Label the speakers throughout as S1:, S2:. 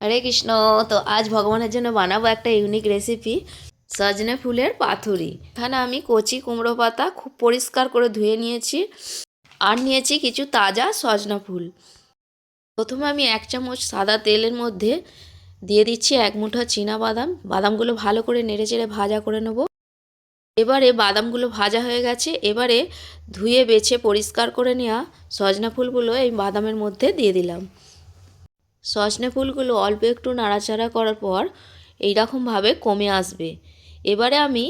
S1: হরে কৃষ্ণ। তো আজ ভগবানের জন্য বানাবো একটা ইউনিক রেসিপি, সজনে ফুলের পাতুরি। এখানে আমি কচি কুমড়ো পাতা খুব পরিষ্কার করে ধুয়ে নিয়েছি, আর নিয়েছি কিছু তাজা সজনা ফুল। প্রথমে আমি 1 চামচ সাদা তেলের মধ্যে দিয়ে দিচ্ছি 1 মুঠো চীনা বাদাম। বাদামগুলো ভালো করে নেড়েচেড়ে ভাজা করে নেব। এবারে বাদামগুলো ভাজা হয়ে গেছে, এবারে ধুয়ে বেছে পরিষ্কার করে নেওয়া সজনা ফুলগুলো এই বাদামের মধ্যে দিয়ে দিলাম। সজনে ফুলগুলো অল্প একটু নাড়াচাড়া করার পর এইরকমভাবে কমে আসবে। এবারে আমি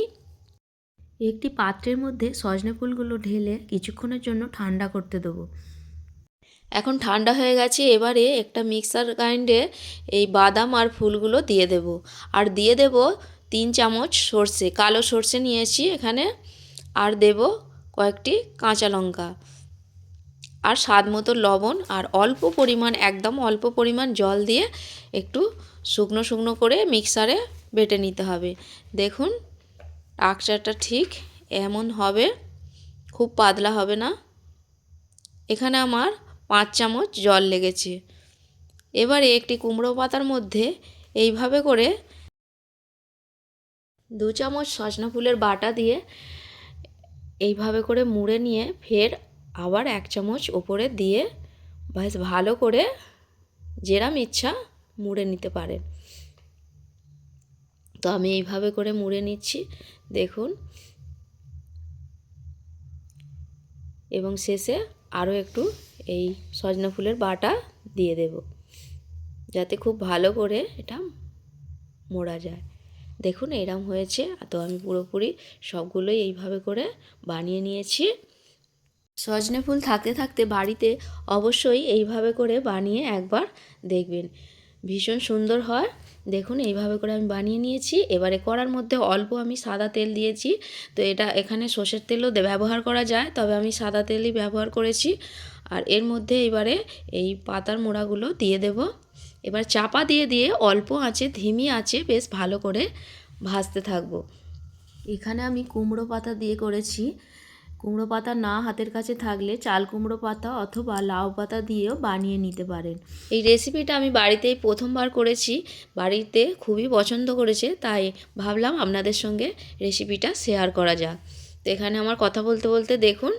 S1: একটি পাত্রের মধ্যে সজনে ফুলগুলো ঢেলে কিছুক্ষণের জন্য ঠান্ডা করতে দেবো। এখন ঠান্ডা হয়ে গেছে, এবারে একটা মিক্সার গ্রাইন্ডে এই বাদাম আর ফুলগুলো দিয়ে দেব। আর দিয়ে দেব 3 চামচ সর্ষে, কালো সর্ষে নিয়েছি এখানে। আর দেব কয়েকটি কাঁচা লঙ্কা, আর স্বাদ মতো লবণ, আর অল্প পরিমাণ, একদম অল্প পরিমাণ জল দিয়ে একটু শুকনো শুকনো করে মিক্সারে বেটে নিতে হবে। দেখুন আঁকচাটা ঠিক এমন হবে, খুব পাতলা হবে না। এখানে আমার 5 চামচ জল লেগেছে। এবারে একটি কুমড়ো পাতার মধ্যে এইভাবে করে 2 চামচ সজনা ফুলের বাটা দিয়ে এইভাবে করে মুড়ে নিয়ে ফের আবার 1 চামচ ওপরে দিয়ে বেশ ভালো করে যেরম ইচ্ছা মুড়ে নিতে পারেন। তো আমি এইভাবে করে মুড়ে নিচ্ছি, দেখুন। এবং শেষে আরও একটু এই সজনা ফুলের বাটা দিয়ে দেব, যাতে খুব ভালো করে এটা মোড়া যায়। দেখুন এরম হয়েছে। তো আমি পুরোপুরি সবগুলোই এইভাবে করে বানিয়ে নিয়েছি। সজনে ফুল থাকতে থাকতে বাড়িতে অবশ্যই এইভাবে করে বানিয়ে একবার দেখবেন, ভীষণ সুন্দর হয়। দেখুন এইভাবে করে আমি বানিয়ে নিয়েছি। এবারে কড়ার মধ্যে অল্প আমি সাদা তেল দিয়েছি। তো এটা এখানে সর্ষের তেলও ব্যবহার করা যায়, তবে আমি সাদা তেলই ব্যবহার করেছি। আর এর মধ্যে এবারে এই পাতার মোড়াগুলো দিয়ে দেব। এবার চাপা দিয়ে দিয়ে অল্প আঁচে, ধিমি আঁচে বেশ ভালো করে ভাজতে থাকবো। এখানে আমি কুমড়ো পাতা দিয়ে করেছি। কুমড়ো পাতা না হাতের কাছে থাকলে চাল কুমড়ো পাতা অথবা লাউ পাতা দিয়েও বানিয়ে নিতে পারেন। এই রেসিপিটা আমি বাড়িতেই প্রথমবার করেছি, বাড়িতে খুবই পছন্দ করেছে, তাই ভাবলাম আপনাদের সঙ্গে রেসিপিটা শেয়ার করা যাক। তো এখানে আমার কথা বলতে বলতে দেখুন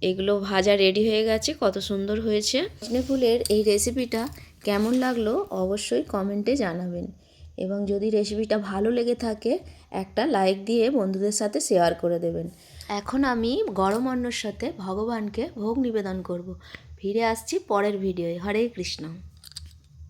S1: এগুলো ভাজা রেডি হয়ে গেছে, কত সুন্দর হয়েছে। সজনে ফুলের এই রেসিপিটা কেমন লাগলো অবশ্যই কমেন্টে জানাবেন, এবং যদি রেসিপিটা ভালো লেগে থাকে একটা লাইক দিয়ে বন্ধুদের সাথে শেয়ার করে দেবেন। এখন আমি গরম অন্নর সাথে ভগবানকে ভোগ নিবেদন করব। ফিরে আসছি পরের ভিডিওয়ে। হরে কৃষ্ণ।